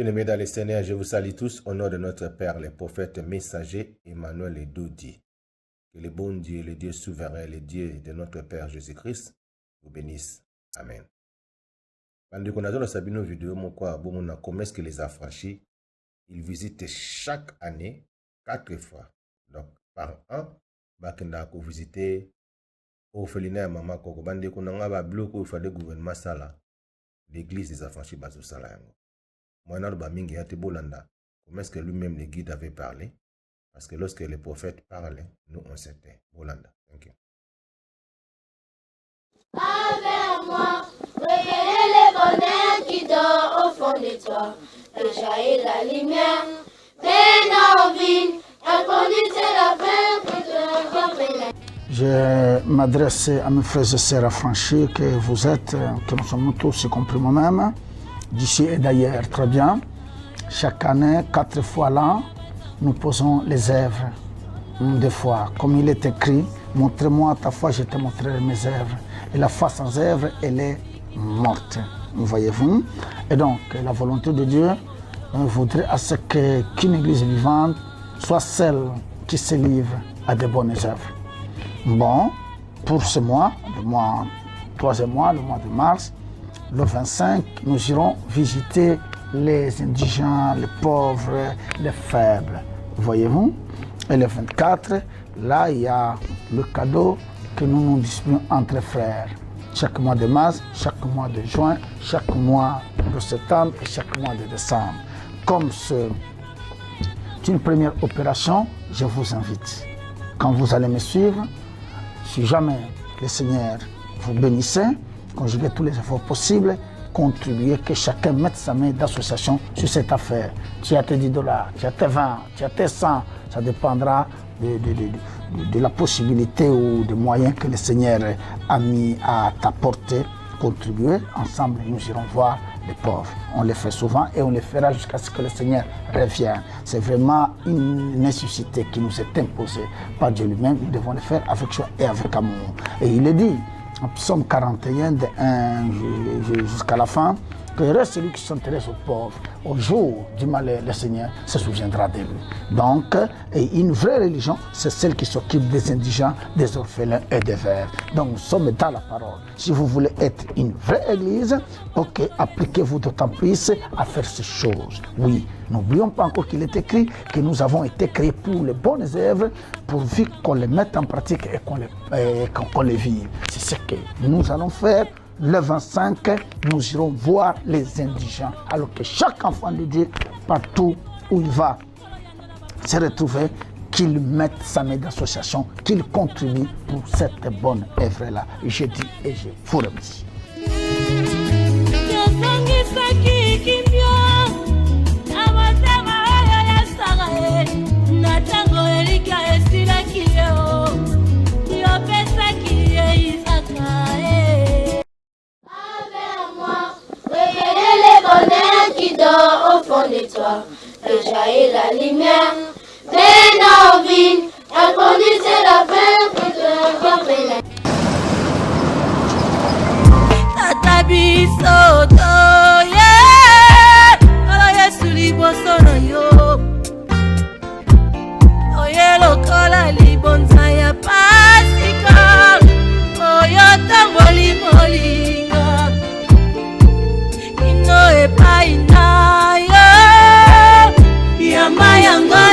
Bien-aimés dans les Seigneur, je vous salue tous au nom de notre Père, les prophètes messagers, Emmanuel et Dodi. Que le bon Dieu, le Dieu souverain, le Dieu de notre Père Jésus-Christ vous bénisse. Amen. Pendant qu'on a dans la vidéo, comment est-ce que les affranchis, ils visitent chaque année 4 fois. Donc, par an, ils visiter orphelinat maman koko bande ko nanga ba bloco fa de gouvernement sala l'église des affranchis bazo sala yango moi na ba mingi ate bolanda comment est-ce que lui-même le guide avait parlé parce que lorsque les prophètes parlaient nous on s'était bolanda. Thank you. Avec moi réveillez le bonheur qui dort au fond de toi et jaillit la lumière Bénovine et conduisez la paix pour te. Je m'adresse à mes frères et sœurs affranchis que vous êtes, que nous sommes tous, y compris moi-même, d'ici et d'ailleurs. Très bien. Chaque année, 4 fois l'an, nous posons les œuvres. 2 fois. Comme il est écrit, montrez-moi ta foi, je te montrerai mes œuvres. Et la foi sans œuvre, elle est morte. Voyez-vous? Et donc, la volonté de Dieu voudrait à ce qu'une église vivante soit celle qui se livre à de bonnes œuvres. Bon, pour ce mois, le mois 3e mois, le mois de mars, le 25, nous irons visiter les indigents, les pauvres, les faibles. Voyez-vous? Et le 24, là, il y a le cadeau que nous nous distribuons entre frères. Chaque mois de mars, chaque mois de juin, chaque mois de septembre et chaque mois de décembre. Comme c'est une première opération, je vous invite. Quand vous allez me suivre, si jamais le Seigneur vous bénissait, conjuguez tous les efforts possibles, contribuez, que chacun mette sa main d'association sur cette affaire. Tu as tes $10, tu as tes 20, tu as tes 100, ça dépendra de la possibilité ou des moyens que le Seigneur a mis à ta portée. Contribuer, ensemble nous irons voir les pauvres. On le fait souvent et on le fera jusqu'à ce que le Seigneur revienne. C'est vraiment une nécessité qui nous est imposée par Dieu lui-même. Nous devons le faire avec joie et avec amour. Et il est dit, en Psaume 41, de 1 jusqu'à la fin, que reste celui qui s'intéresse aux pauvres. Au jour du malheur, le Seigneur se souviendra de lui. Donc, une vraie religion, c'est celle qui s'occupe des indigents, des orphelins et des veuves. Donc, nous sommes dans la parole. Si vous voulez être une vraie église, ok, appliquez-vous d'autant plus à faire ces choses. Oui, n'oublions pas encore qu'il est écrit que nous avons été créés pour les bonnes œuvres, pourvu qu'on les mette en pratique et qu'on les vive. C'est ce que nous allons faire. Le 25, nous irons voir les indigents. Alors que chaque enfant de Dieu, partout où il va se retrouver, qu'il mette sa main d'association, qu'il contribue pour cette bonne œuvre-là. Je dis et je vous remercie. Qui dort au fond de toi, et jaillit la lumière, Bénovine, et conduisez la paix pour te revenir. Tata biso toye, ala yesu liboso na yo, toye lokola libonza ya pasika, oyo tamboli molinga. Epai na yo, yama yanga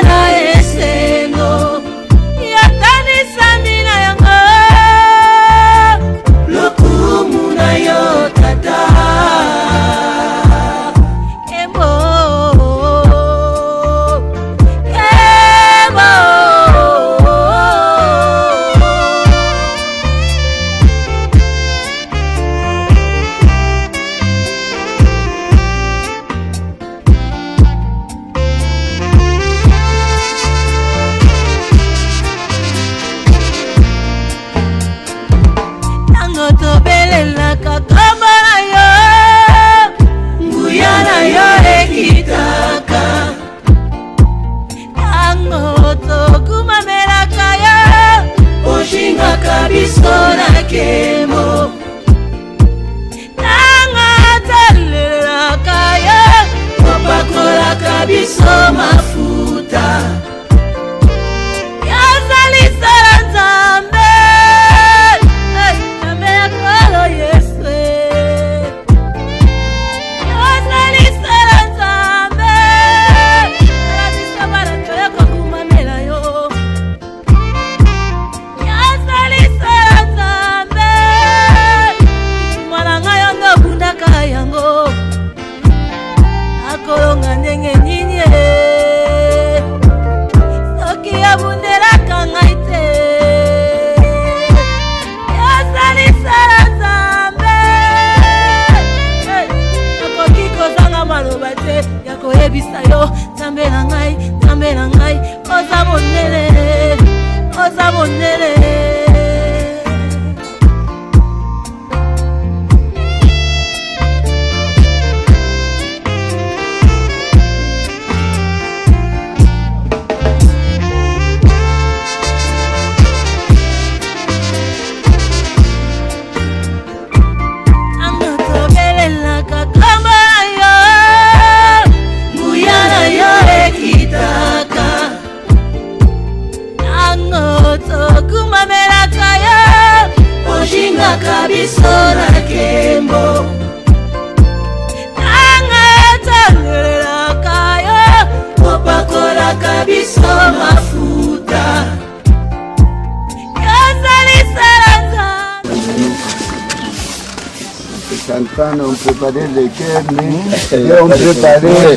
On préparait les cœurs, mais on préparait.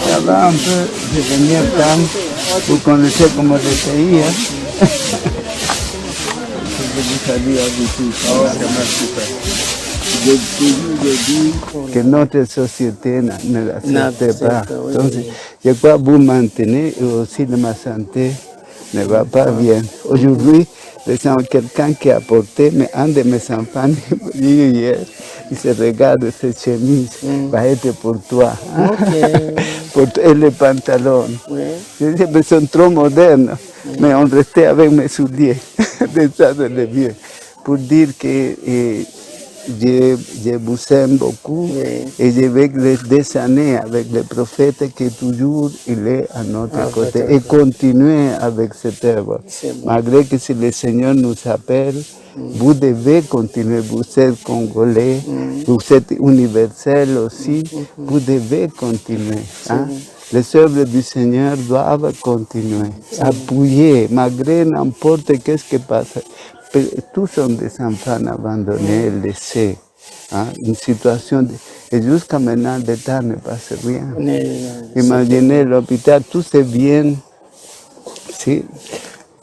Ça va un peu devenir calme. Vous connaissez comment le pays. Je vous salue à vous tous. Je dis que notre société ne l'accepte pas. Donc, je crois que vous maintenez et aussi ma santé ne va pas bien. Aujourd'hui, quelqu'un qui a porté, mais un de mes enfants, hier, il se regarde cette chemise, va être pour toi. Et les pantalons. Je dis, mais ils sont trop modernes, mais on restait avec mes souliers, de ça de les vieux, pour dire que je vous aime beaucoup et je vais des années avec le prophète qui toujours il est à notre côté et continuer avec cette œuvre. Malgré que si le Seigneur nous appelle, vous devez continuer, vous êtes congolais, vous êtes universel aussi, vous devez continuer. Hein? Les œuvres du Seigneur doivent continuer, appuyer, malgré n'importe qu'est-ce qui passe. Tous sont des enfants abandonnés, laissés. Hein? Une situation et jusqu'à maintenant, l'État ne passe rien. Imaginez l'hôpital, tout c'est bien. Si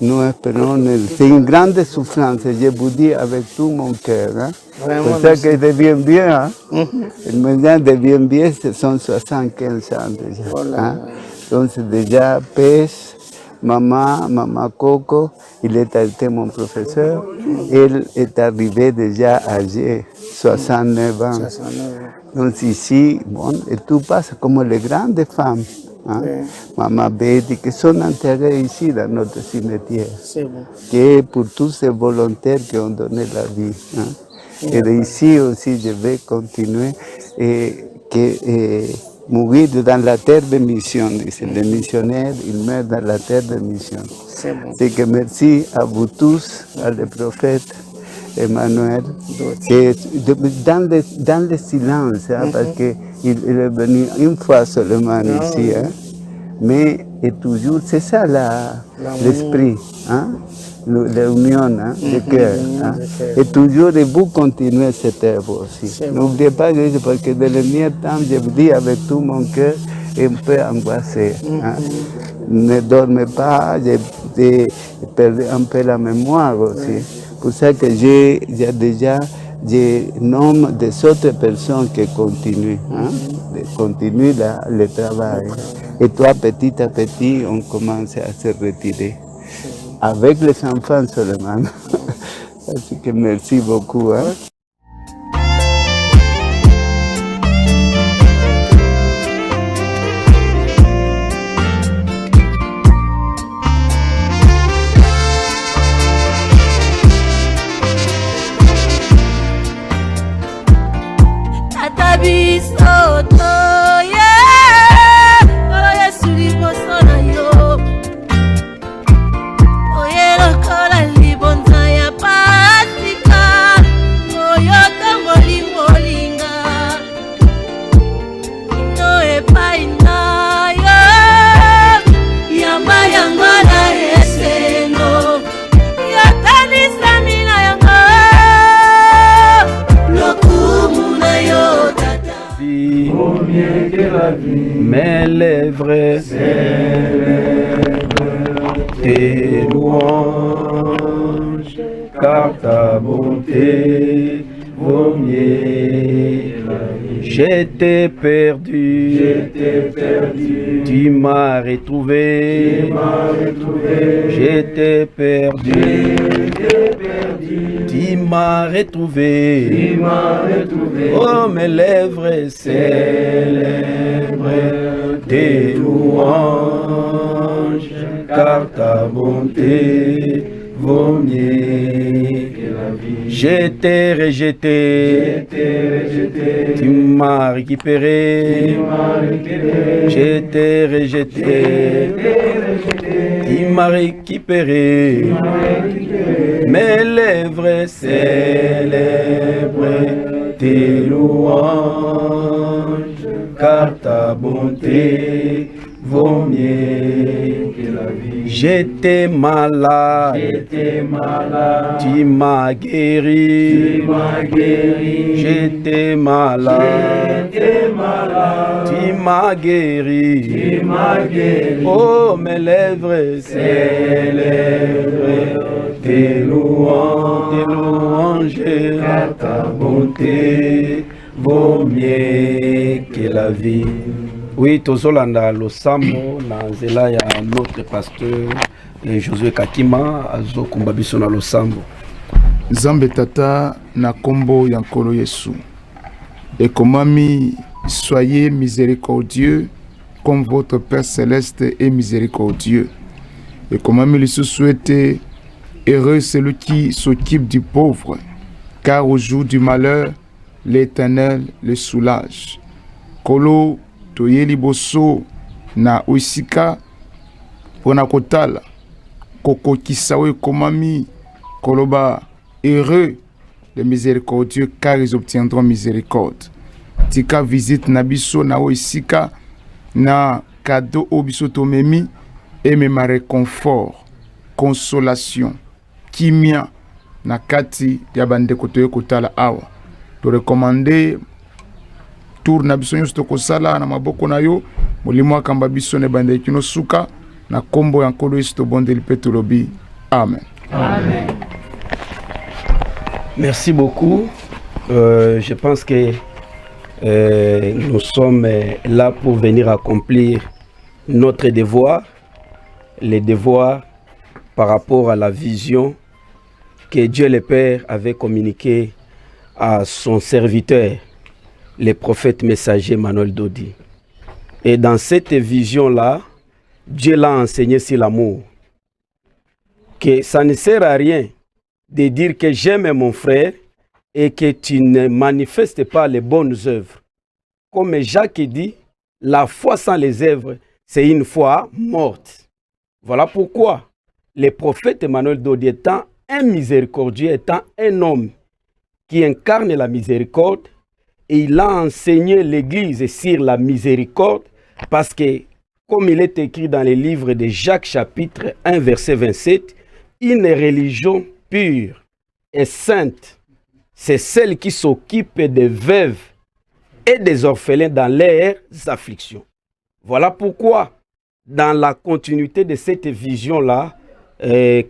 nous espérons, c'est une grande souffrance, je vous dis avec tout mon cœur. Hein? C'est ça que devient bien. Hein? Maintenant, devient bien, ce sont 75 ans déjà. Hein? Donc c'est déjà pèse. Maman Coco, il était mon professeur. Elle est arrivée déjà âgée, 69 ans. Donc ici, bon, et tout passe comme les grandes femmes. Hein? Maman Betty, qui sont enterrées ici dans notre cimetière. Qui est pour tous ces volontaires qui ont donné la vie. Hein? Et ici aussi, je vais continuer. Mourir dans la terre de mission, disent les missionnaires, ils meurent dans la terre de mission. C'est que merci à vous tous, à le prophète Emmanuel, dans le silence, hein, parce qu'il est venu une fois seulement ici, hein, mais et toujours, c'est ça l'esprit, hein, l'union hein, de cœur. Hein, et toujours, et vous continuez cette œuvre aussi. N'oubliez pas, parce que dans le mien temps, je vous dis avec tout mon cœur, un peu angoissé. Hein. Ne dormez pas, j'ai perdu un peu la mémoire aussi. Pour ça que j'ai déjà des noms des autres personnes qui continuent, hein, le travail. Et toi, petit à petit, on commence à se retirer. Avec les enfants seulement. Así que merci beaucoup. Hein. Mes lèvres tes louanges, car ta bonté vaut mieux la vie. J'étais perdu, tu m'as retrouvé, j'étais perdu, tu m'as retrouvé, oh mes lèvres célèbrent tes louanges, car ta bonté vaut mieux que la vie. J'étais rejeté, tu m'as récupéré, j'étais rejeté, tu m'as récupéré, mes lèvres célèbrent tes louanges, car ta bonté vaut mieux que la vie. J'étais malade, tu m'as guéri, j'étais malade, tu m'as guéri, oh mes lèvres célèbrent tes louanges, car ta bonté vaut mieux que la vie. Oui, tozolanda losambo na nzela ya notre pasteur Josué Kakima azokumba biso na losambo. Nzambe tata na kombo ya nkolo Yesu. Ekomami, soyez miséricordieux comme votre Père céleste est miséricordieux. Ekomami lisusu ete, heureux celui qui s'occupe du pauvre, car au jour du malheur, l'Éternel le soulage. Kolo toyeli boso na oisika pona kotala koko kisawe komami koloba heureux les miséricordieux car ils obtiendront miséricorde. Tika visite na biso na oisika na cadeau obiso tomemi et même réconfort, consolation, kimia na kati ya bande kotoye kotala awa. To recommander tour na biso nyonso tokosala na maboko na yo molimo akamba biso ne bande kino suka na kombo ya nkolo Yesu tobondeli pe tolobi amen. Amen. Merci beaucoup. Je pense que nous sommes là pour venir accomplir notre devoir, les devoirs par rapport à la vision que Dieu le Père avait communiquée à son serviteur, le prophète messager Manuel Dodi. Et dans cette vision-là, Dieu l'a enseigné sur l'amour. Que ça ne sert à rien de dire que j'aime mon frère et que tu ne manifestes pas les bonnes œuvres. Comme Jacques dit, la foi sans les œuvres, c'est une foi morte. Voilà pourquoi le prophète Manuel Dodi, étant un miséricordieux, étant un homme qui incarne la miséricorde, et il a enseigné l'Église sur la miséricorde parce que, comme il est écrit dans les livres de Jacques chapitre 1 verset 27, une religion pure et sainte, c'est celle qui s'occupe des veuves et des orphelins dans leurs afflictions. Voilà pourquoi, dans la continuité de cette vision-là,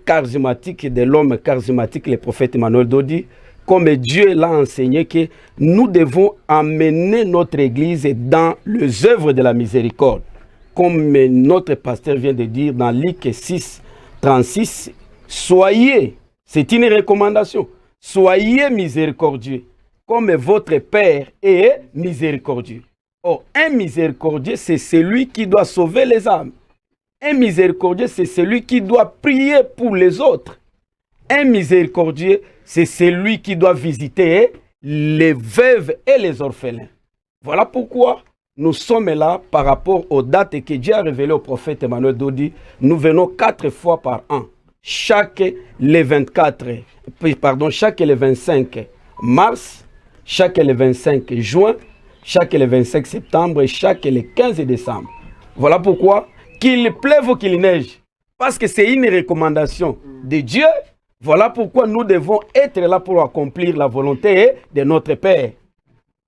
charismatique de l'homme charismatique, le prophète Manuel Dodi, comme Dieu l'a enseigné, que nous devons amener notre Église dans les œuvres de la miséricorde. Comme notre pasteur vient de dire dans Luc 6, 36, soyez, c'est une recommandation, soyez miséricordieux, comme votre Père est miséricordieux. Or, un miséricordieux, c'est celui qui doit sauver les âmes. Un miséricordieux, c'est celui qui doit prier pour les autres. Un miséricordieux, c'est celui qui doit visiter les veuves et les orphelins. Voilà pourquoi nous sommes là par rapport aux dates que Dieu a révélées au prophète Manuel Dodi. Nous venons 4 fois par an. Chaque le 25 mars, chaque le 25 juin, chaque le 25 septembre et chaque le 15 décembre. Voilà pourquoi, qu'il pleuve ou qu'il neige, parce que c'est une recommandation de Dieu. Voilà pourquoi nous devons être là pour accomplir la volonté de notre Père.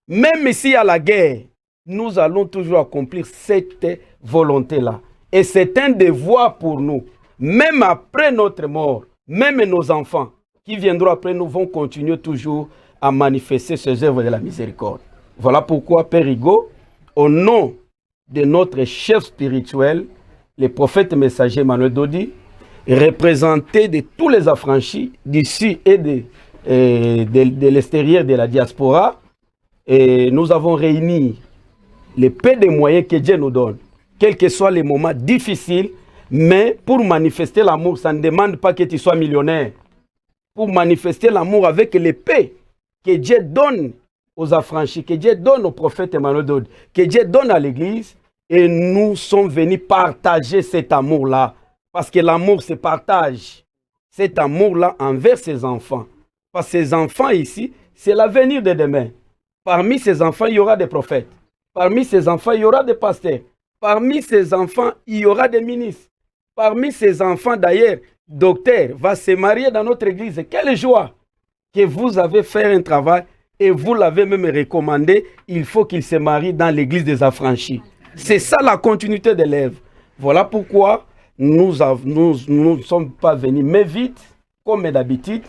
Même s'il y a la guerre, nous allons toujours accomplir cette volonté-là. Et c'est un devoir pour nous. Même après notre mort, même nos enfants qui viendront après nous vont continuer toujours à manifester ces œuvres de la miséricorde. Voilà pourquoi, Père Hugo, au nom de notre chef spirituel, le prophète messager Emmanuel Dodi, représenté de tous les affranchis d'ici et de l'extérieur de la diaspora, et nous avons réuni les peu de moyens que Dieu nous donne, quels que soient les moments difficiles, mais pour manifester l'amour, ça ne demande pas que tu sois millionnaire. Pour manifester l'amour avec l'épée que Dieu donne aux affranchis, que Dieu donne au prophète Emmanuel Dodi, que Dieu donne à l'Église, et nous sommes venus partager cet amour-là. Parce que l'amour se partage. Cet amour-là envers ses enfants. Parce que ces enfants ici, c'est l'avenir de demain. Parmi ces enfants, il y aura des prophètes. Parmi ces enfants, il y aura des pasteurs. Parmi ces enfants, il y aura des ministres. Parmi ces enfants, d'ailleurs, docteur va se marier dans notre église. Quelle joie que vous avez fait un travail et vous l'avez même recommandé. Il faut qu'il se marie dans l'église des affranchis. C'est ça la continuité de l'œuvre. Voilà pourquoi nous ne sommes pas venus, mais vite, comme d'habitude.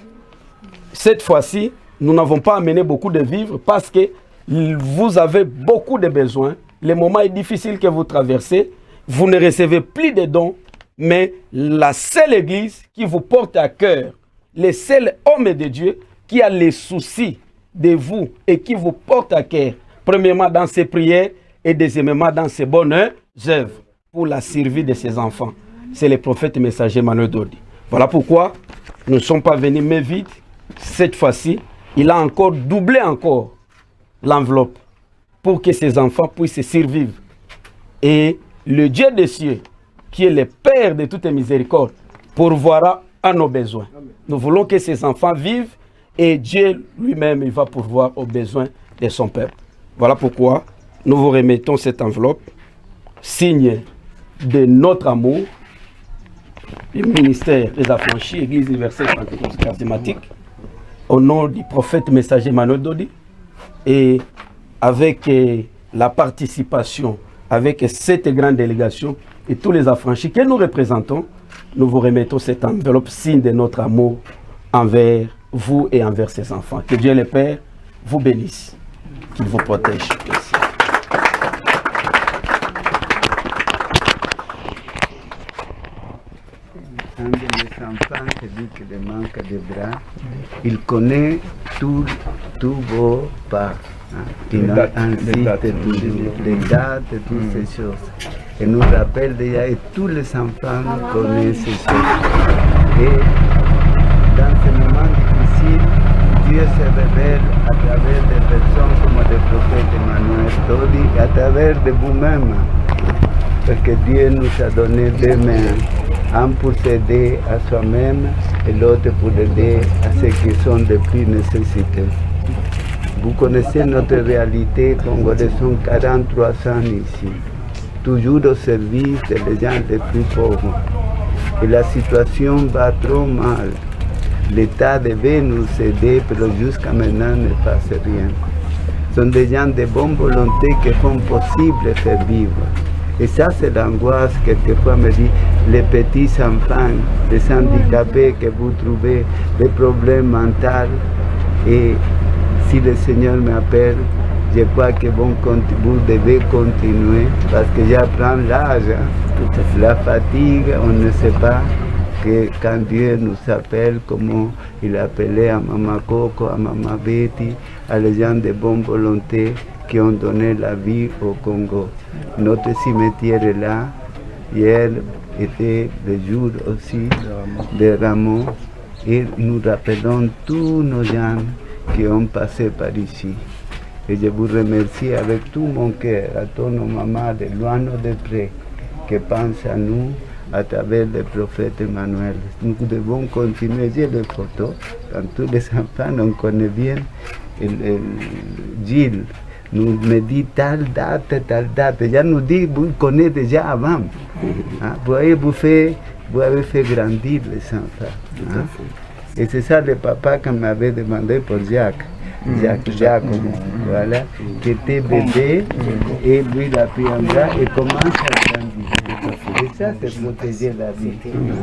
Cette fois-ci, nous n'avons pas amené beaucoup de vivres parce que vous avez beaucoup de besoins. Le moment est difficile que vous traversez. Vous ne recevez plus de dons, mais la seule église qui vous porte à cœur, le seul homme de Dieu qui a les soucis de vous et qui vous porte à cœur, premièrement dans ses prières et deuxièmement dans ses bonnes œuvres pour la survie de ses enfants. C'est le prophète messager Emmanuel Dodi. Voilà pourquoi nous ne sommes pas venus mais vite. Cette fois-ci, il a encore doublé l'enveloppe pour que ses enfants puissent survivre. Et le Dieu des cieux, qui est le Père de toutes les miséricordes, pourvoira à nos besoins. Nous voulons que ces enfants vivent et Dieu lui-même il va pourvoir aux besoins de son peuple. Voilà pourquoi nous vous remettons cette enveloppe, signe de notre amour, du ministère des affranchis, Église universelle charismatique, au nom du prophète messager Emmanuel Dodi, et avec la participation, avec cette grande délégation et tous les affranchis que nous représentons, nous vous remettons cette enveloppe, signe de notre amour envers vous et envers ses enfants. Que Dieu le Père vous bénisse, qu'il vous protège. Merci. Un de mes enfants qui dit qu'il manque de bras, il connaît tous vos pas. Il nous incite toujours les dates, toutes ces choses. Et nous rappelle déjà, et tous les enfants connaissent ces choses. Et dans ces moments difficiles, Dieu se révèle à travers des personnes comme le prophète Emmanuel Dodi, à travers de vous-même. Parce que Dieu nous a donné deux mains. Un pour s'aider à soi-même et l'autre pour aider à ceux qui sont de plus nécessités. Vous connaissez notre réalité, Congolais sont 43 ans ici, toujours au service des gens les plus pauvres. Et la situation va trop mal. L'État devait nous aider, mais jusqu'à maintenant ne passe rien. Ce sont des gens de bonne volonté qui font possible de faire vivre. Et ça, c'est l'angoisse, quelquefois, me dit, les petits enfants, les handicapés que vous trouvez, les problèmes mentaux. Et si le Seigneur m'appelle, je crois que vous devez continuer, parce que j'apprends l'âge, la fatigue, on ne sait pas que quand Dieu nous appelle, comment il appelait à Maman Coco, à Maman Betty, à les gens de bonne volonté qui ont donné la vie au Congo. Notre cimetière est là. Hier était le jour aussi de Ramon et nous rappelons tous nos gens qui ont passé par ici. Et je vous remercie avec tout mon cœur, à tous nos mamans de loin ou de près, qui pensent à nous à travers le prophète Emmanuel. Nous devons continuer. J'ai des photos, quand tous les enfants, on connaît bien Gilles. Nous me dit telle date. Déjà nous dit, vous connaissez déjà avant. Hein? Vous avez fait grandir les enfants. Hein? Et c'est ça le papa qu'on m'avait demandé pour Jacques. Jacques, voilà, qui était bébé, et lui il a pris un bras et commence à grandir. Et ça, c'est protéger la vie. Hein?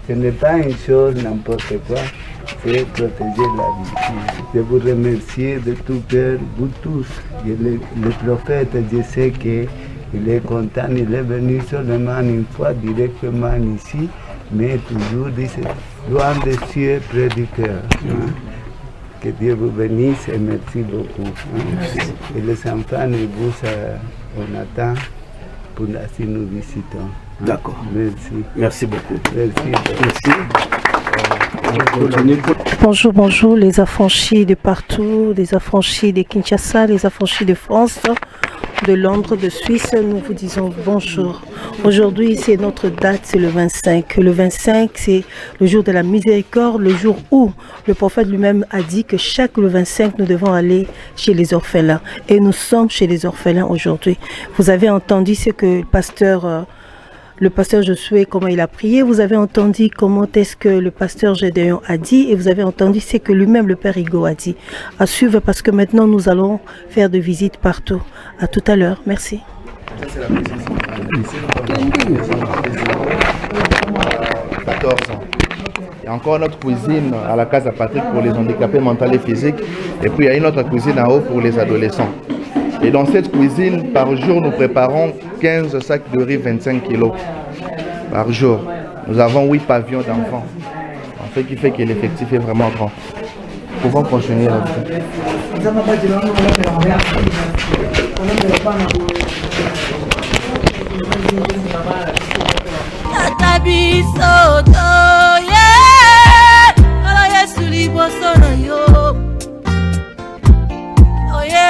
Ce n'est pas une chose n'importe quoi. fait protéger la vie. Je vous remercie de tout cœur, vous tous. Le prophète, je sais qu'il est content, il est venu seulement une fois directement ici, mais toujours loin des cieux, près du cœur. Que Dieu vous bénisse et merci beaucoup. Et les enfants, on attend pour si nous visitons. D'accord. Merci. Merci beaucoup. Merci. Bonjour, les affranchis de partout, les affranchis de Kinshasa, les affranchis de France, de Londres, de Suisse, nous vous disons bonjour. Aujourd'hui, c'est notre date, c'est le 25. Le 25, c'est le jour de la miséricorde, le jour où le prophète lui-même a dit que chaque le 25, nous devons aller chez les orphelins. Et nous sommes chez les orphelins aujourd'hui. Vous avez entendu ce que le pasteur Josué, comment il a prié. Vous avez entendu comment est-ce que le pasteur Gédéon a dit. Et vous avez entendu ce que lui-même le père Higo a dit. À suivre parce que maintenant nous allons faire des visites partout. À tout à l'heure. Merci. 14 ans. Il y a encore notre cuisine à la Casa Patrick pour les handicapés mentaux et physiques. Et puis il y a une autre cuisine en haut pour les adolescents. Et dans cette cuisine, par jour, nous préparons 15 sacs de riz 25 kg par jour. Nous avons 8 pavillons d'enfants. Ce qui fait que l'effectif est vraiment grand. Nous pouvons continuer là-dessus.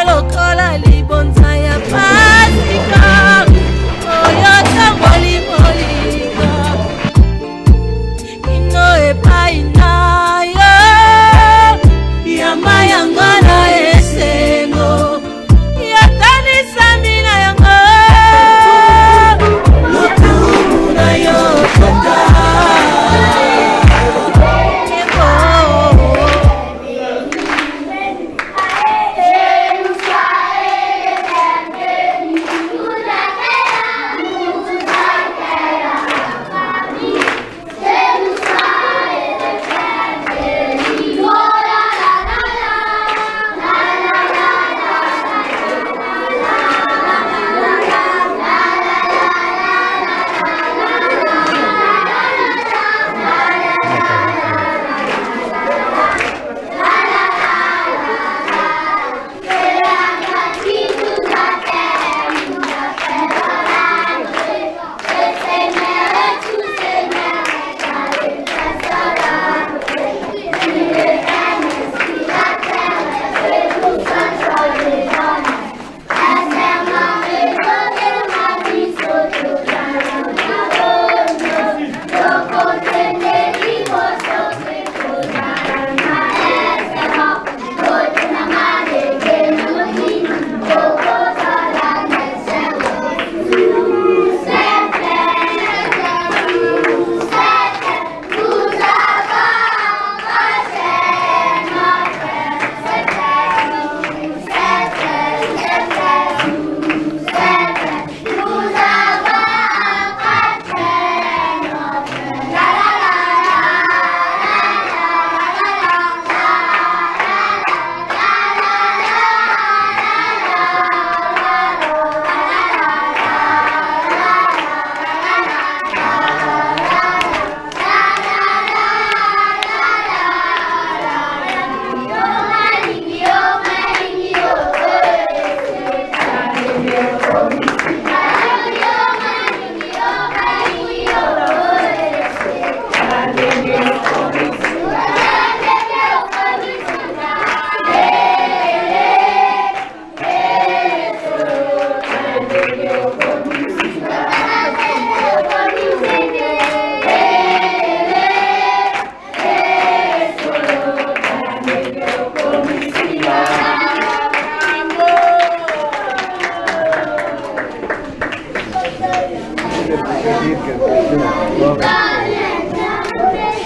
Lokola libonza ya pasika oyota molimolinga ino epai na yo yamba yango na esengo yatanisa mina yango lokumu na yo konda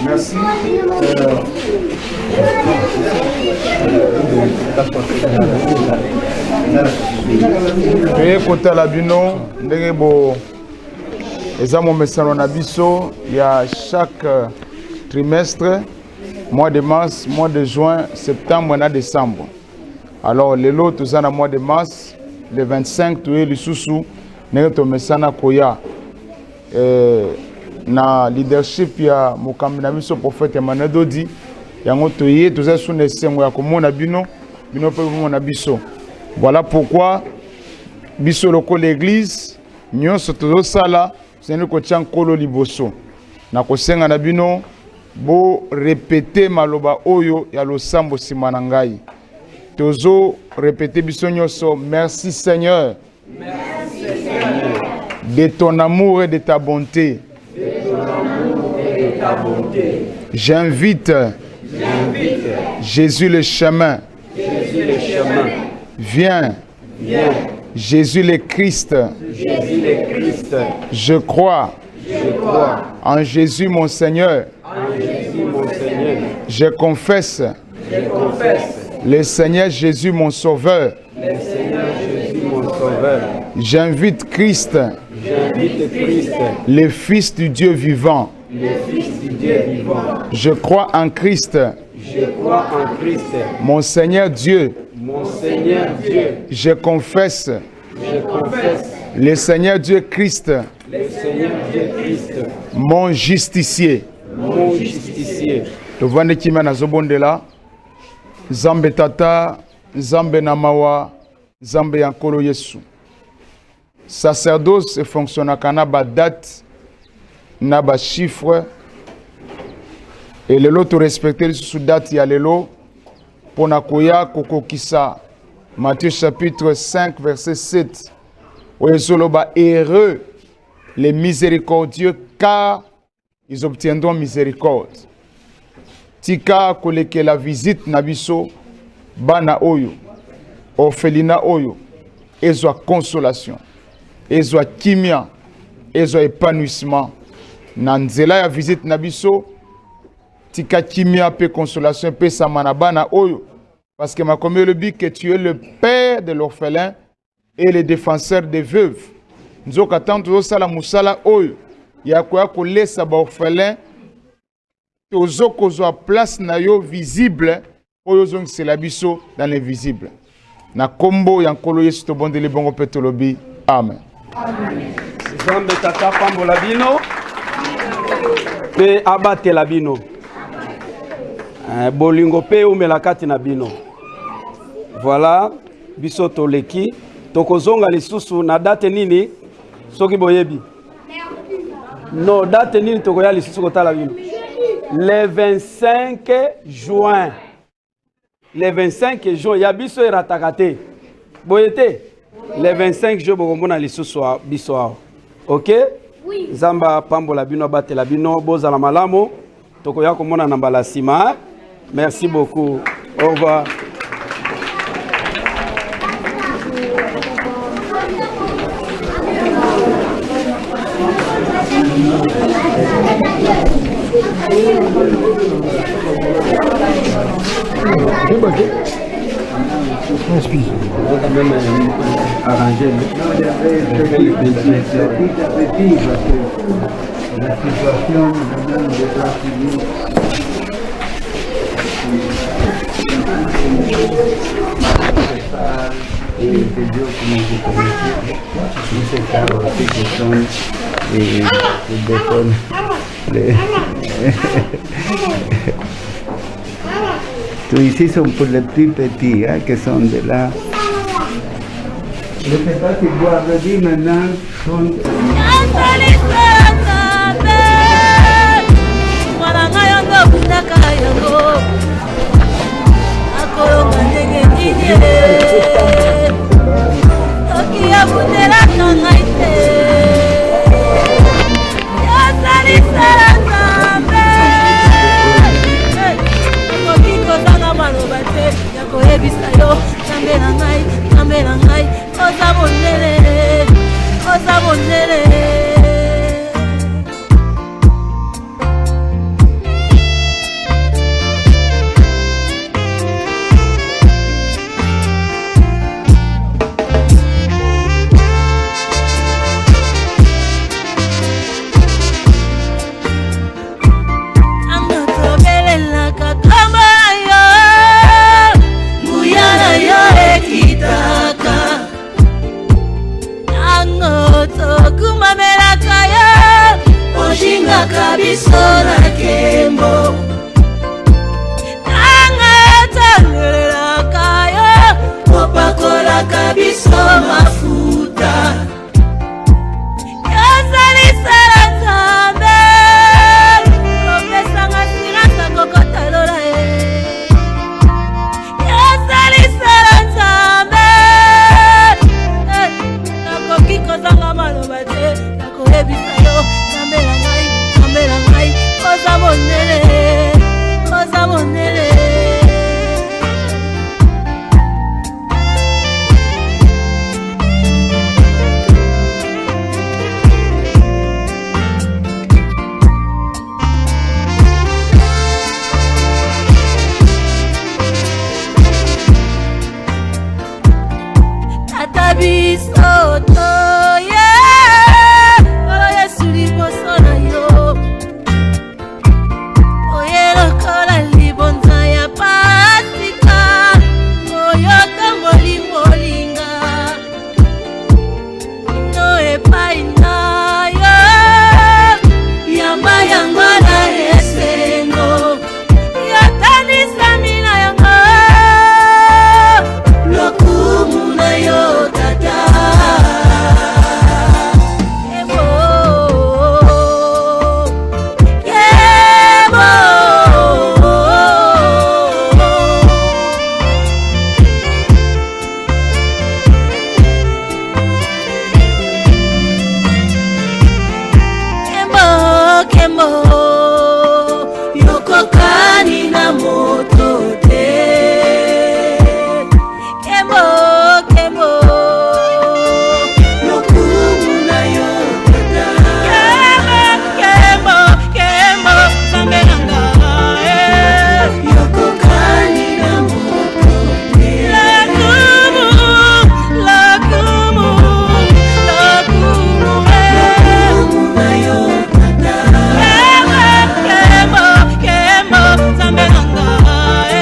Merci. Kotala bino ndenge bo eza momesano na biso ya chaque trimestre mois de mars, mois de juin, septembre et décembre. Alors, les lots, tout ça, dans le mois de mars, le 25, tu es le sous-sous, nous mesana koya. Na leadership ya mukambina miso prophète Emmanuel Dodi, yango toye, tout ça, sous les sengo ya komona bino, bino pe komona biso. Voilà pourquoi, biso loko l'église, nyonso tozo sala, c'est nous ko tian kolo liboso. Na kosenga na bino, bo répéter maloba oyo ya losambo simana ngai. Tozo répéter biso nyonso, merci Seigneur. Merci Seigneur. De ton amour et de ta bonté. De ton amour et de ta bonté. J'invite Jésus le chemin. Jésus le chemin. Viens. Viens. Jésus le Christ. Jésus le Christ. Je crois. Je crois. En Jésus mon Seigneur. En Jésus mon Seigneur. Je confesse. Je confesse. Le Seigneur Jésus mon Sauveur. Le Seigneur Jésus mon Sauveur. J'invite Christ. J'invite Christ. Le Fils du Dieu vivant. Le Fils du Dieu vivant. Je crois en Christ. Je crois en Christ. Mon Seigneur Dieu. Mon Seigneur Dieu. Je confesse. Je confesse. Le Seigneur Dieu Christ. Le Seigneur Dieu Christ. Mon justicier. Mon justicier. Tovande kima na zobondela. Zambe tata, Zambe namawa, Zambe yankolo Yesu. Sacerdoce fonctionne à ba date, na ba chiffre. Et le lot respecter sous date ya lelo pour nakoya koko kisa. Matthieu chapitre 5 verset 7. Oyesolo ba heureux les miséricordieux car ils obtiendront miséricorde. Tika koleke la visite nabiso bana oyo orphelina oyo ezwa consolation ezwa kimia ezwa épanouissement na nzela ya visite nabiso tika kimia pe consolation pe samana bana oyo parce que ma comme le dit que tu es le père de l'orphelin et le défenseur des veuves nzoka tanto sala musala oyo ya ko lesa ba orphelin tozo kozwa place na yo visible oyo zong c'est la biso dans l'invisible na kombo yankolo Yesu to bondele bongo petolobi amen. Amen. Zambe tata pambola bino pe abate la bino bolingo pe umela kati na bino. Voilà biso toleki tokozonga lisusu na date nini soki boyebi no date nini tokoya lisusu kotala bino le 25 juin. Le 25 juin, il y a biso et ratakate. Boyete, le 25 juin, bokomona lisusu biso. Ok? Oui. Zamba pambola bino bate la bino boza la malamo. Tokoya komona nambala sima. Merci beaucoup. Au revoir. On va même arranger la situation et que Dieu commence à connaître tous ces cas qui sont et déconne tous ici sont pour les plus petits hein, qui sont de là. Je ne sais pas si vous avez dit maintenant sont Oza bonele opakolaka biso na kembo nanga etangelelaka yo opakolaka biso mafuta yozali sala nzambe opesanga sirasa kokotalola yozali sala nzambe nakoki kozanga maloba te nakoyebisa yo nzambe na ngai oza monene oza monene. Tata biso toye oyo Yesu liboso na yo oye lokola libonza ya pasika oyo tongoli molinga ino epai na yo yamba yango na esengo yotanisami na yango lokumu na yo tata kembo yokokani na moto te kembo lokumu na yo kembo zambe na ngai yokokani na moto te lokumu na yo kembo zambe na ngai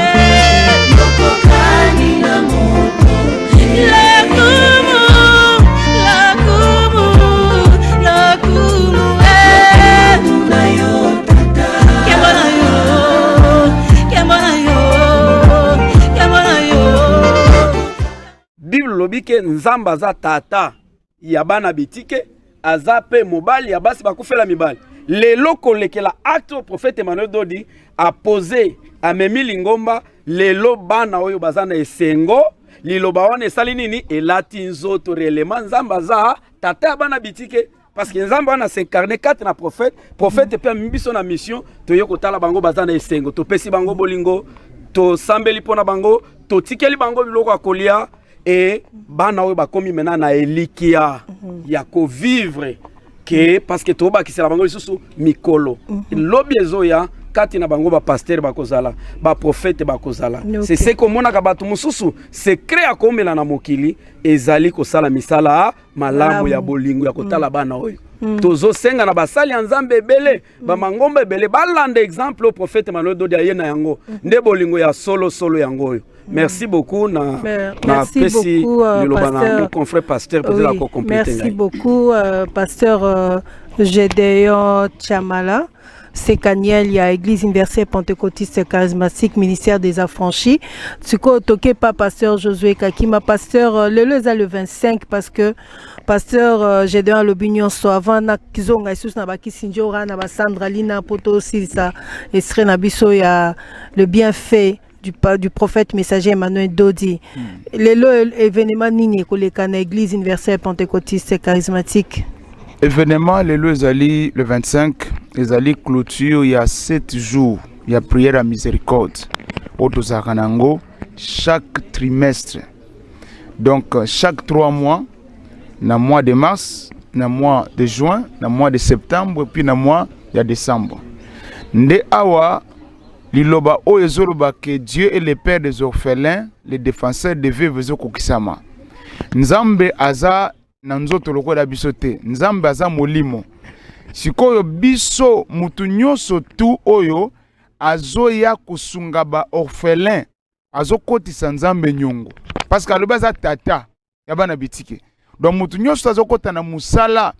yokokani na moto Bible lobi ke nzamba za tata ya bana bitike aza pe mobali ya basi bakufela mibali lelo kolekela acte au prophète Emmanuel Dodi a posé a memi lingomba lelo bana oyo bazana esengo liloba wana esali nini elati nzoto réellement nzamba za tata ya bana bitike parce que nzamba wana s'incarne 4 na prophète pe mbiso na mission to yoko tala bango bazana esengo to pesi bango bolingo to sambeli pona bango to tikeli bango biloko akolia et bana oyo bakomi mena na elikia ya ko vivre que parce que toba ki sala bango lisusu mikolo lobi ezoya kati na bango ba pasteur bakozala ba prophète bakozala c'est ce que mona ka batu mususu secret akomela na mokili ezali ko sala misala malamu ya bolingo ya kotala bana oyo tozo senga na basali ya nzambe ebele ba mangomba ebele balanda exemple au prophète Emmanuel Dodi ayena yango nde bolingo ya solo yango oyo. Merci beaucoup merci beaucoup mon confrère pasteur oui, merci beaucoup pasteur Gédéon Chamala Sekaniel ya Église universelle pentecôtiste charismatique ministère des affranchis. Tu ko toqué pas pasteur Josué Kakima pasteur le 25 parce que pasteur Gédéon Lobignon so avant na kizonga Jesus na bakisinjora na basandra lina poto sisa estre na biso ya le bienfait du prophète messager Emmanuel Dodi. L'événement nini koleka na Église universelle pentecôtiste charismatique. Événement le 25, les clôture il y a 7 jours, il y a prière à miséricorde au Tozaranango chaque trimestre. Donc chaque 3 mois, dans le mois de mars, dans le mois de juin, dans le mois de septembre et puis dans le mois de décembre. Nde awa liloba o ezoloba que Dieu est le père des orphelins, le défenseur des veuves ezokokisama. Nzambe aza na nzoto lokola biso te. Nzambe aza molimo. Sikoyo biso mutu nyonso tu oyo azoya kusunga ba orphelin azokotisa Nzambe nyongo. Parce que aloba za tata ya bana bitike. Donc mutu nyonso azokota na musala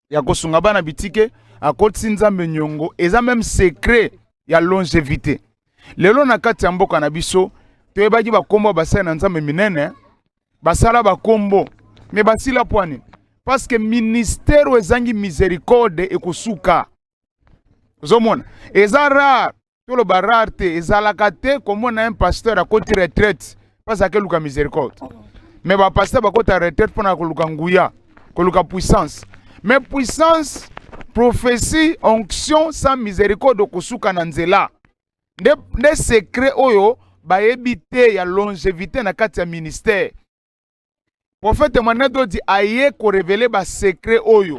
ya kusunga bana bitike akotisi nzambe nyongo eza même secret ya longévité. Lelo na kati ya mboka na biso toyebaki bakombo basala na nzambe minene basala bakombo me basila pwani parce que ministère ezangi miséricorde ekosuka. Ozomona eza rare tolo ba rare te ezalaka te komona un pasteur akoti retraite parce que luka miséricorde. Mais ba pasteur bakota retraite pona koluka nguya koluka puissance. Mais puissance, prophétie, onction sans miséricorde okusuka na nzela. Nde secret oyo ba ebite ya longévité na kati ya ministère. Prophète Emmanuel dit aye ko révéler ba secret oyo.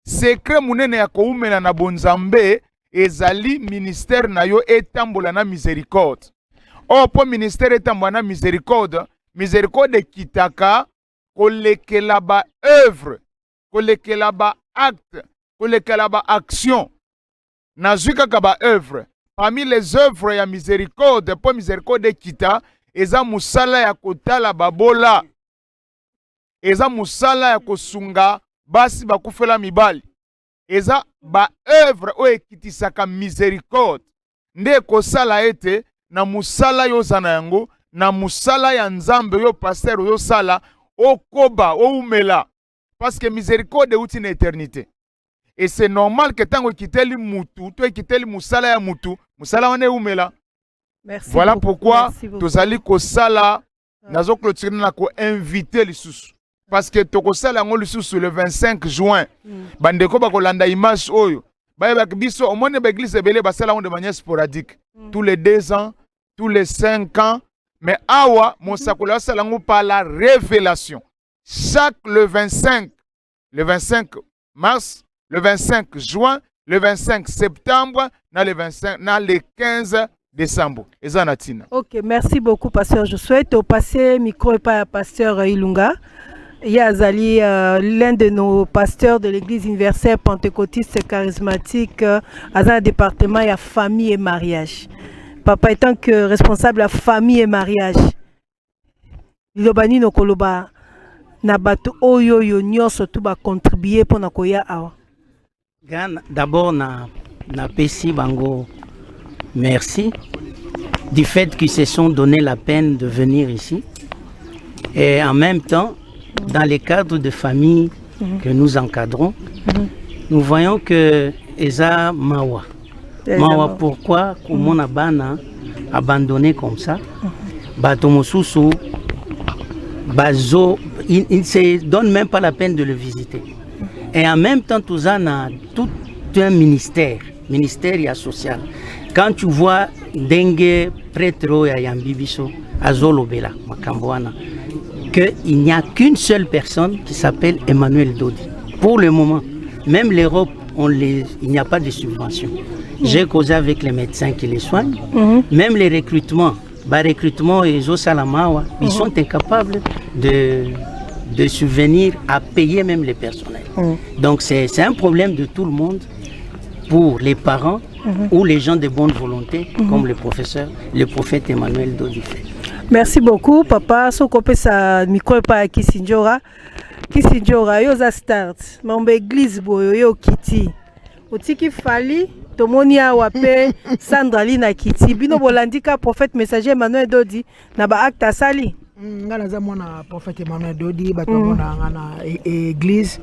Secret munene ya koumela na bonzambe ezali ministère na yo etambola na miséricorde. O po ministère etambola na miséricorde, miséricorde kitaka kolekela ba œuvre, kolekela ba acte, kolekela ba action. Nazuka ka ba œuvre. Parmi les œuvres ya miséricorde, po miséricorde kita eza musala ya kotala babola. Eza musala ya kosunga basi bakufela mibali. Eza ba œuvre o ekitisaka miséricorde. Nde kosala ete na musala yo zana yango, na musala ya nzambe yo pasteur yo sala okoba oumela. Parce que miséricorde est une éternité. Et c'est normal que tant que kiteli mutu, toi kiteli musala ya mutu, musala wane oumela. Merci. Voilà beaucoup. pourquoi Merci tozali ko sala nazo clôturer na ko inviter les sous. Parce que tokosala ngo lisusu le 25 juin. Bandeko bakolanda image oyo. Ba biso au moins ba église belé basala ngo de manière sporadique. Tous les 2 ans, tous les 5 ans, mais awa mon sakola sala ngo par la révélation. Chaque le 25 mars, le 25 juin, le 25 septembre, le 15 décembre. Ok, merci beaucoup, pasteur. Je souhaite au passer micro et pas à pasteur Ilunga. Yazali, l'un de nos pasteurs de l'église universelle pentecôtiste charismatique, à un département, il y a famille et mariage. Papa étant que responsable de la famille et mariage, Lobani no koloba na bato oyo yo nyonso tu ba contribuer pour na koya awa. D'abord na pesi bango merci du fait qu'ils se sont donné la peine de venir ici. Et en même temps, dans les cadres de famille que nous encadrons, nous voyons que Eza Mawa. Mawa, pourquoi comment on a abandonné comme ça? Batomosusu, Bazo, il ne se donne même pas la peine de le visiter. Et en même temps, tout ça a tout un ministère et social. Quand tu vois Dengue, Prêtre et Yambibiso, Azolobela, Makambouana, qu'il n'y a qu'une seule personne qui s'appelle Emmanuel Dodi. Pour le moment, même l'Europe, il n'y a pas de subvention. J'ai causé avec les médecins qui les soignent. Même les recrutements, et Salamawa, ils sont incapables de subvenir à payer même les personnels. Donc c'est un problème de tout le monde, pour les parents ou les gens de bonne volonté, comme le prophète Emmanuel Dodi fait. Merci beaucoup, papa. So kopé sa micro pa Kisinjora. Kisinjora yo za start. Mambe église boyo yo kiti. Otiki fali tomoni awa pe Sandrali na kiti. Bino bolandika prophète messager Emmanuel Dodi na ba acte sali. Ngana za mwana prophète Emmanuel Dodi bato mona ngana église.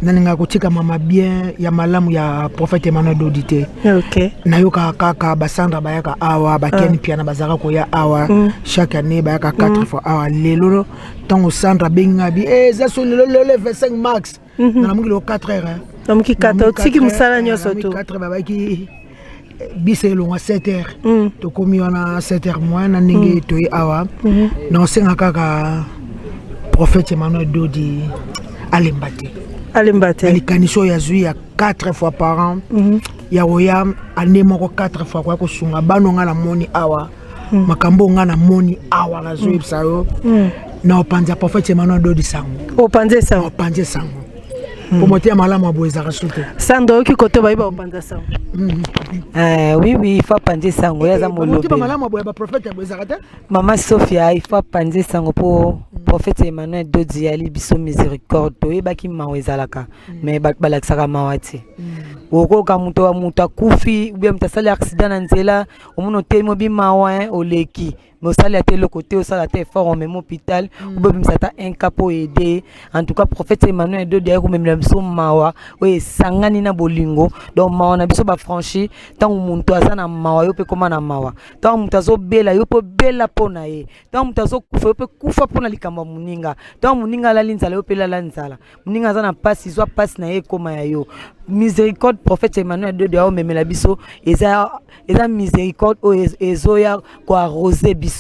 Naninga kotika mama bien ya malamu ya prophète Emmanuel Dodi te. OK. Nayoka kaka basandra bayaka awa bakeni pia na bazaka ko ya awa chaque année bayaka 4 fois awa lelo tango sandra bengabi za so le 25 max. Na mungi le 4 heures. Na mungi 4 heures. Tiki musala nyoso to. 4 babaki biselo à 7 heures. To komi wana 7 heures moins na ningi to awa. Na senga kaka prophète Emmanuel Dodi Alembate. Ali kaniso ya zui ya 4 fois par an. Ya oya anemoko 4 fois kwa ko sunga banonga na moni awa. Makambo nga na moni awa na zui psayo. Na opanza prophète Emmanuel Dodi sango. Opanze sango. Pour monter à Malam à Boézara Souté. Sandro qui côté va y avoir ça. Oui, il faut apprendre ça. Maman Sophia, il faut apprendre ça pour prophète Emmanuel Dodi Ali biso miséricorde. Et baki mawezalaka, mais balakisaka mawati. Oko kamuto wa muta kufi, ou bien mtasali accident na nzela, omuno temo bi mawa oleki. Mais au salaire le côté au salaire fort en même hôpital ou bien ça t'a un capot aider en tout cas prophète Emmanuel de derrière ou même le son mawa oui sangani na bolingo donc mawa na biso ba franchi tant muntu azana mawa yo pe koma na mawa tant muntu azo bela yo pe bela pona ye tant muntu azo kufa yo pe kufa pona likamba muninga tant muninga la linzala yo pe la lanzala muninga azana passe zo passe na ye koma ya yo miséricorde prophète Emmanuel de derrière même la biso eza miséricorde o ezoya ko arroser biso.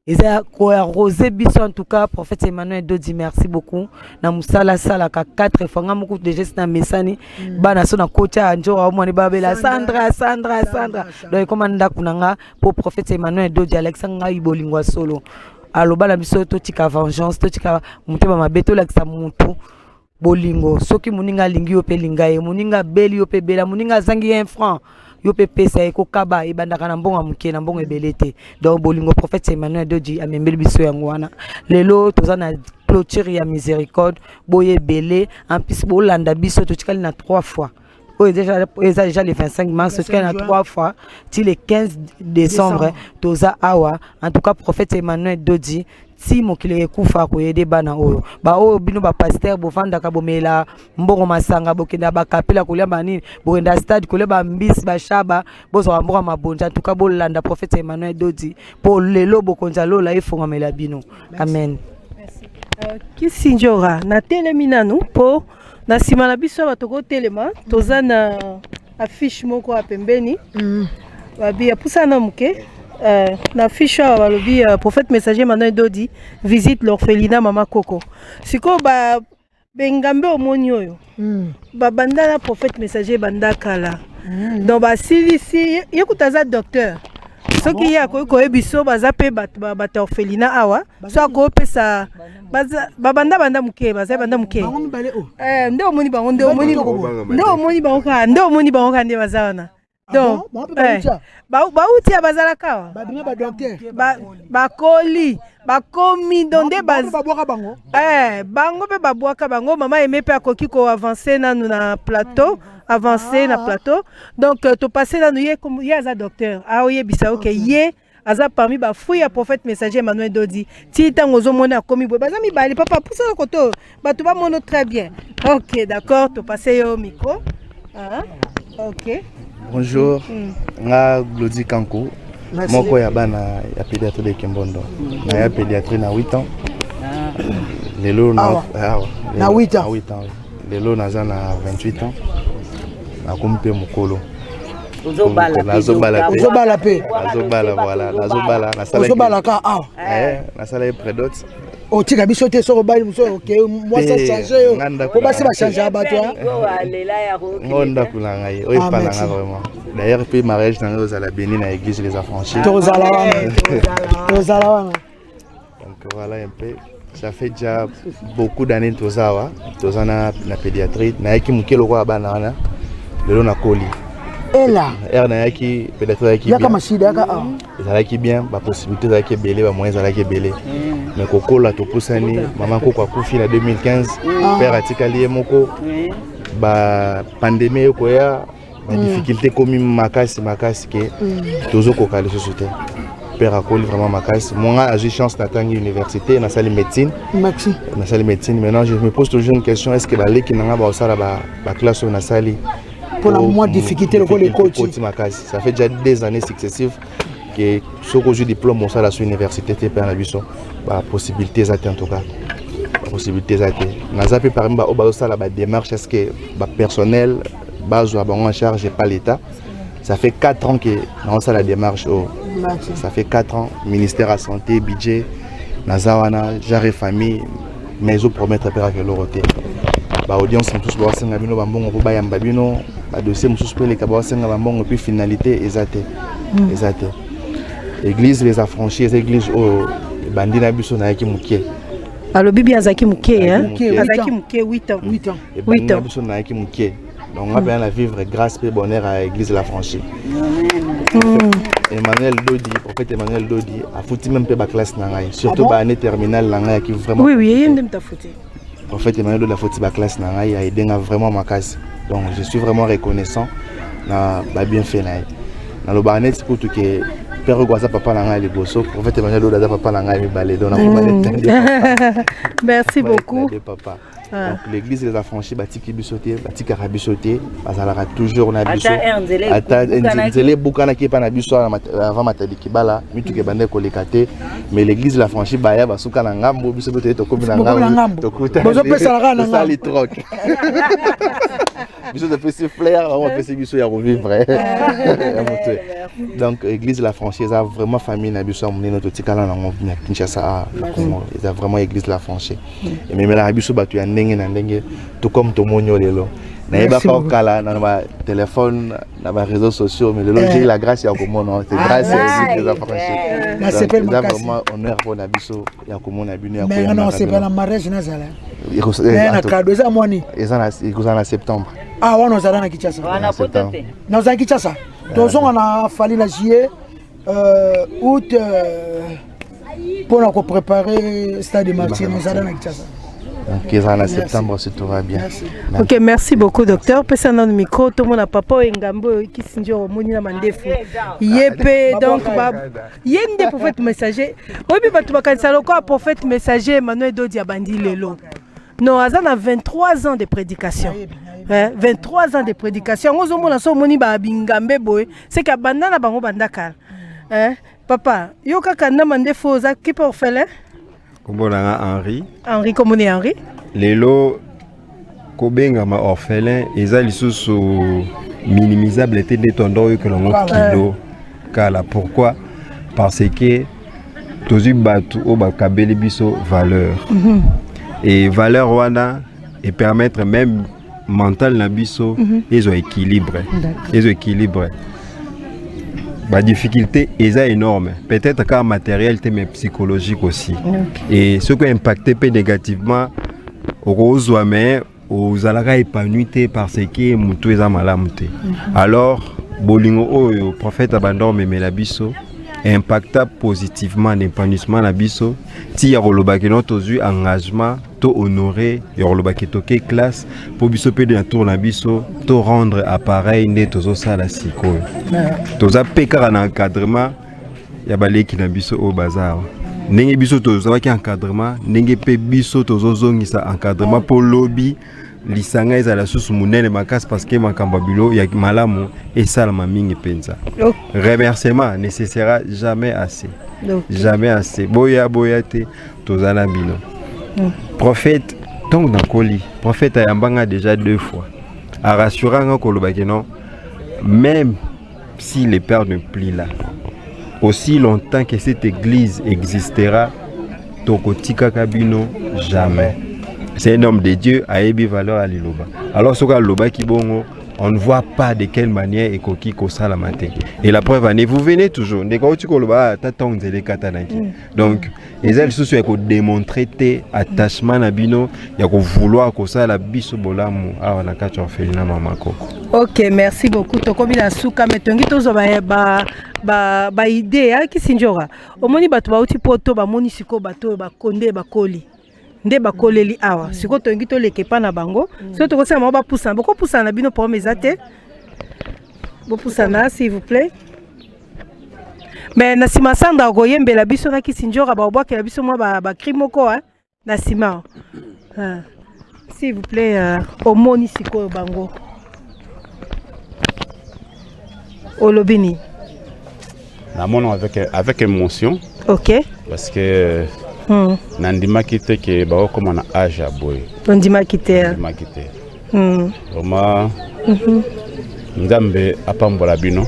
Et ça, arrosé biso en tout cas, prophète Emmanuel Dodi, merci beaucoup. Na musala sala ka 4 fois, ngam beaucoup de gestes na mesani, bana so na kocha anjora omoni babela Sandra. Donc commanda kunanga pour prophète Emmanuel Dodi Alexandra ibolingwa solo. Aloba la biso to tika vengeance, to tika muteba mabeto la kisa mutu. Bolingo, soki muninga lingi yo pe lingaye, muninga beli yo pe bela, muninga zangi 1 franc. Yo pepe sa eko kaba ibandaka na mbongo muke na mbongo ebelete donc bolingo prophète Emmanuel Dodi amembeli biso yango wana lelo toza na clôture ya miséricorde boye belé en plus bolanda biso totikali na 3 fois déjà le 25 mars totikali na 3 fois ti le 15 décembre toza awa en tout cas prophète Emmanuel Dodi si mokili ekufa ko yede bana oyo ba oyo bino ba pasteur bovanda ka bomela mbongo masanga bokenda ba kapela kolemba nini boenda stade kolemba mbisi ba shaba bozo mbongo mabonja en tout cas bolanda prophète Emmanuel Dodi pour lelo bokonza lola efongamela bino amen. Merci. Kisinjora na teleminanu po na sima na biso batoko telema toza na affiche moko a pembeni babi ya pusana muke na fiche balobi prophète messager Emmanuel Dodi visite l'orphelinat Mama Coco siko ba bengambe omoni oyo ba banda na prophète messager banda kala donc ba silisi yekutaza docteur soki ya ko ebiso baza pe ba orphelinat awa so ko pesa ba banda muke baza banda muke nde omoni bango nde omoni bango nde baza wana donc bauti ya bazalaka bakoli bakomi donde bango pe babwaka bango mama eme pe akoki ko avancer nanu na plateau donc to passer nanu ye aza docteur aoyebisa oke ye aza parmi ba fouille ya prophète messager Emmanuel Dodi ti tango zo mona komi boy baza mibali papa poussa koto batu ba mono très bien ok d'accord to passer yo micro ok. Bonjour, nga Glody Kanko. Moko ya bana ya pédiatrie de Kimbondo. Na ya pédiatrie na 8 ans. Lelo na 8 ans. Lelo na 28 ans. Na kumpe mukolo. Ozobala pe. Voilà, nazobala na sala. Ozobala ka na sala prédote. O tika biso te soko bali muso OK moi ça changer ko basi ba changer abato ngonda kulanga ye oy palanga vraiment d'ailleurs puis mariage dans aux à la Bénin à l'église les affranchis tozala wana donc voilà un peu ça fait déjà beaucoup d'années tozawa tozana na pédiatrie na yaki mukelo kwa bana wana lelo na koli ela na yaki pédiatrie yaki yaka mashida yaka ezalaki bien ba possibilité ezalaki ebele ba moyens ezalaki ebele mais kokola topusani maman koko akufi na 2015 père atikali ye moko ba pandémie ekoya ba difficulté komi makasi ke tozokoka lisusu te père akoli vraiment makasi moi j'ai chance d'attendre université na salle médecine maintenant je me pose toujours une question est-ce que baleki nanga ba osala ba classe na sali pour la moins difficulté le coach ça fait déjà des années successives que ce que je diplôme au sein de l'université TPA Nabiso la possibilité en tout cas la possibilité naza pe par exemple au ça la démarche est-ce que personnel base en charge pas l'état ça fait 4 ans que dans ça la démarche ça fait 4 ans ministère à santé budget nazawana jarre famille mais je promettre père que l'oroté ba audience sont tous basenga bino bambongo ko bayamba bino ba dossier mususu pe le kabasenga bambongo puis finalité ezate église les affranchis église au bandina biso na yaki mukie Alors Bibi Azaki Mouké, hein? Azaki Mouké, 8 ans. 8 ans. Et 8 ans. Donc on va bien vivre grâce et bonheur à l'église de la Franchie. Emmanuel Dodi, prophète Emmanuel Dodi, a foutu même peu la classe nangai, surtout ba année terminale nangai qui vraiment. Oui, il y a une foutu. Prophète Emmanuel Dodi a foutu la classe nangai, a aidé vraiment ma case. Donc je suis vraiment reconnaissant na ba bien fait naï. Na lo ba année pour tout que père Gwaza papa nangai les bosso, prophète Emmanuel Dodi a papa nangai mi balé donc na merci beaucoup. Papa. Donc l'église les a franchis batiki bisoté batiki arabisoté bazalaka toujours na biso ata nzele bukana ki pa na biso avant matadiki bala mituke bande kolekate mais l'église la franchis baya basuka na ngambo biso to to komi na ngambo to kuta bozo pesa la na sali troc biso de petit flair on peut si biso ya revivre donc l'église la franchise a vraiment famille na biso mon notre tikala na Kinshasa ils a vraiment église la franchise et même la biso batu ya ndenge na ndenge tout comme to monyo lelo na yeba ka kala na ba téléphone na ba réseaux sociaux mais lelo j'ai la grâce ya komona c'est grâce à l'église la franchise na c'est vraiment honneur pour na biso ya komona bino ya mais non c'est pas la mariage na zala na cadeau za moni en septembre. Ah, on a dans Kinshasa. Nous sommes à Kinshasa. Nous sommes à fallu la juillet, août, pour nous préparer le stade de Martin. Nous sommes à Kinshasa. Donc, en septembre, tout va bien. Ok, merci beaucoup, docteur. Personne dans le micro, tout le monde a papa et Ngambo qui s'injure au Mounina Mandefou. Yépé, donc, il y a une prophète messager. Oui, mais tu vas cancer le quoi, prophète messager, Emmanuel Dodi Abandi Lelo. Non, Azan a 23 ans de prédication. 23 ans de prédication. C'est que bandana bango bandaka. Papa, yo kaka na mande foza qui peut faire Kombona Henri. Henri comment est Henri? Lelo kobenga ma orphelin eza lisusu minimisable était de tondo que l'on kilo kala pourquoi parce que tozu batu o bakabeli biso valeur. Et valeur wana et permettre même mental na biso ils ont équilibré. Ils ont équilibré. La difficulté est énorme. Peut-être qu'en matériel mais psychologique aussi. Et ce qui a impacté négativement aux hommes aux alaka épanouis parce que mutu eza malamu te. Alors bolingo oyo prophète abandon memela biso impacta positivement l'épanouissement na biso ti ya kolobaki no tozu engagement to honorer ya kolobaki toke classe po biso pe de tour na biso to rendre appareil nde tozo sala sikoyo toza pekara na encadrement ya baleki na biso o bazar ndenge biso tozalaki encadrement ndenge pe biso tozozongisa encadrement po lobby lisanga ezala susu munene makasi parce que makambo bilo ya malamu esalama mingi penza. Remerciement ne cessera jamais assez. Jamais assez. Boya te tozala bino. Prophète donc dans Koli, prophète ayambanga déjà 2 fois. A rassurant kolobaki non, même si les pères ne plient là, aussi longtemps que cette église existera, tokotika kabino jamais. C'est un homme de Dieu à ébi valeur à l'iloba. Alors ce que loba qui bongo, on ne voit pas de quelle manière et koki kosa la matin. Et la preuve année, vous venez toujours. Dès que tu loba tatong zele katanaki. Donc, les ailes sous ko démontrer tes attachements à bino, ya ko vouloir kosa la biso bolamu a na kacho orphelinat mamako. Ok, merci beaucoup. Tokobi na suka metongi tozo ba idée hein qui sinjora. Omoni batu ba uti poto ba moni siko bato ba konde ba koli. Nde bakoleli awa siko tongi to lekepa na bango so to kosema ba poussa boko poussa na bino pour mesate bo poussa na s'il vous plaît mais na sima sanda goyembe la biso na kisinjora ba obwa ke la biso mo ba krimoko hein na sima s'il vous plaît omoni siko bango olobini na mono avec émotion. OK parce que nandima kite ke bao comme na âge à boy nandima kite vraiment nzambe apambola bino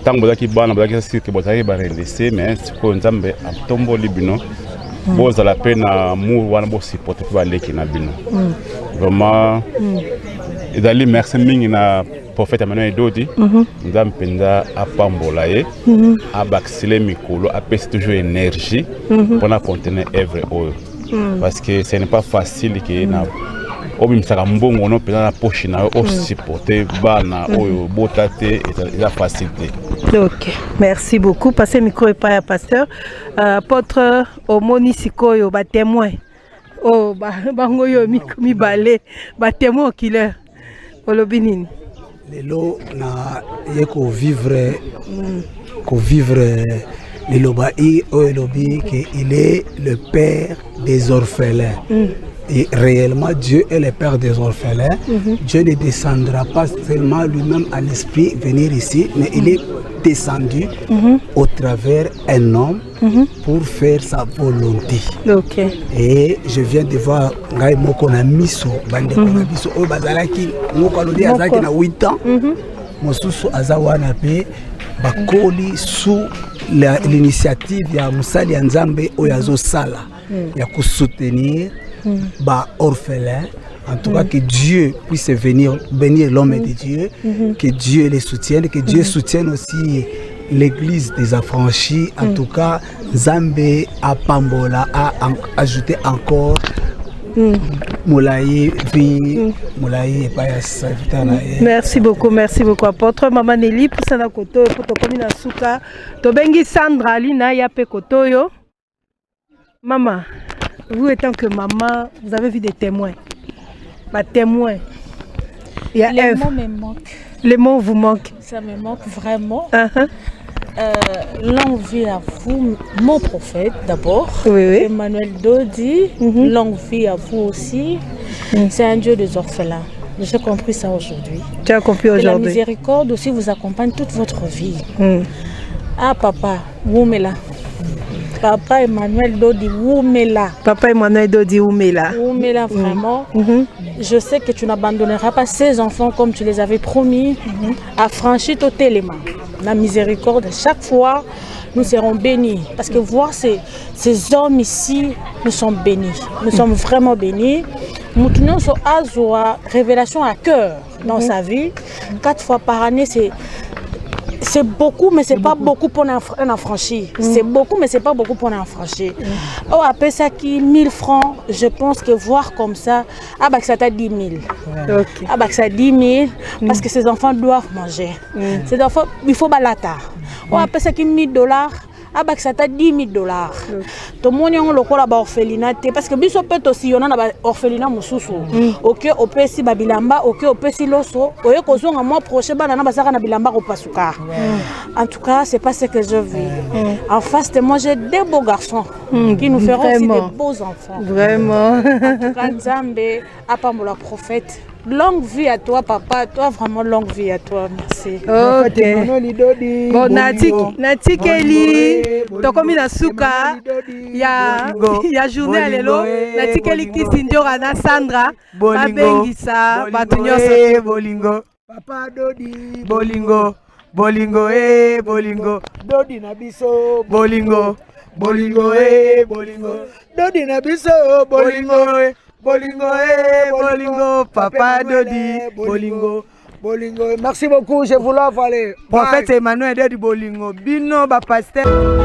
tango zaki bana bazaki sike bozaki ba rendese mais ko nzambe atomboli bino boza la pena mu wana bo supporter ba leki na bino vraiment idali merci mingi na prophète Emmanuel Dodi nzambe mpenza apambola ye abakisile mikolo apesi toujours énergie mpona contenir œuvre oyo parce que ce n'est pas facile ke na obimisaka mbongo no mpenza na poche na yo osupporte bana oyo bota te eza facile te. Ok, merci beaucoup. Passez le micro et pas à pasteur. Apôtre omoni sikoyo ba témoin. Oh bango yo mi balé ba témoin killer. Olobinini. Lelo na yeko vivre le lobai oelobi que il est le père des orphelins. Et réellement, Dieu est le père des orphelins. Dieu ne descendra pas seulement lui-même à l'esprit venir ici, mais il est descendu au travers un homme pour faire sa volonté. Et je viens de voir Ngai Moko na miso, bande na miso, o bazalaki Moko alodi azaki na 8 ans. Mosusu azawana pe bakoli sous l'initiative ya Musali Nzambe oyazo sala ya soutenir ba orphelin. En tout cas, que Dieu puisse bénir l'homme de Dieu, que Dieu les soutienne, que Dieu soutienne aussi l'église des affranchis. En tout cas, Nzambe a Pambola a ajouté encore Moulaye, Moulaye et Payas. Merci beaucoup, apôtre. Maman Nelly, pour ça, pour te communiquer à Souka, Tobengi Sandra, Lina, Yape Kotoyo. Maman, vous étant que maman, vous avez vu des témoins. Témoins. Les mots me manquent. Les mots vous manquent. Ça me manque vraiment. Longue vie à vous, mon prophète d'abord. Emmanuel Dodi, longue vie à vous aussi. C'est un Dieu des orphelins. J'ai compris ça aujourd'hui. Tu as compris aujourd'hui. La miséricorde aussi vous accompagne toute votre vie. Ah papa, Woumela. Papa Emmanuel Dodi Woumela. Papa Emmanuel Dodi Woumela. Woumela, vraiment. Je sais que tu n'abandonneras pas ces enfants comme tu les avais promis. Affranchis ton téléma. La miséricorde, chaque fois, nous serons bénis. Parce que voir ces hommes ici, nous sommes bénis. Nous sommes vraiment bénis. Nous tenons sur Azoa, révélation à cœur dans sa vie. 4 fois par année, c'est beaucoup, mais c'est pas beaucoup pour un affranchi. C'est beaucoup, mais c'est pas beaucoup pour un affranchi. Oh, après ça, qui 1000 francs, je pense que voir comme ça, ça t'a 10 000. Ça 10 000, parce que ces enfants doivent manger. Ces enfants, il faut balata. Oh, après ça, qui 1000 $. Ça t'a 10 000 $. Tout le monde a un orphelinat parce que biso peut aussi on a un orphelinat mususu. OK, on peut si babilamba, OK, on peut si loso. Oye kozonga mois prochain bana na basaka na bilamba ko pasuka. En tout cas, c'est pas ce que je veux. En face de moi, j'ai des beaux garçons qui nous feront aussi des beaux enfants. Vraiment. En tout cas, Nzambe apambola prophète. Longue vie à toi, papa. Toi, vraiment longue vie à toi. Merci. Ok. Bon, Nati Kelly, tokomi na suka, ya journée à l'élo. Nati Kelly Kisindjora na Sandra, babengisa, batunyoso. Bolingo. Papa Dodi. Bolingo. Bolingo, bolingo. Dodi na biso. Bolingo. Bolingo, bolingo. Dodi na biso. Bolingo, bolingo, bolingo. Papa Dodi. Bolingo. Bolingo. Merci beaucoup, je vous l'envoie. Prophète Emmanuel Dodi Bolingo. Bino, pasteur.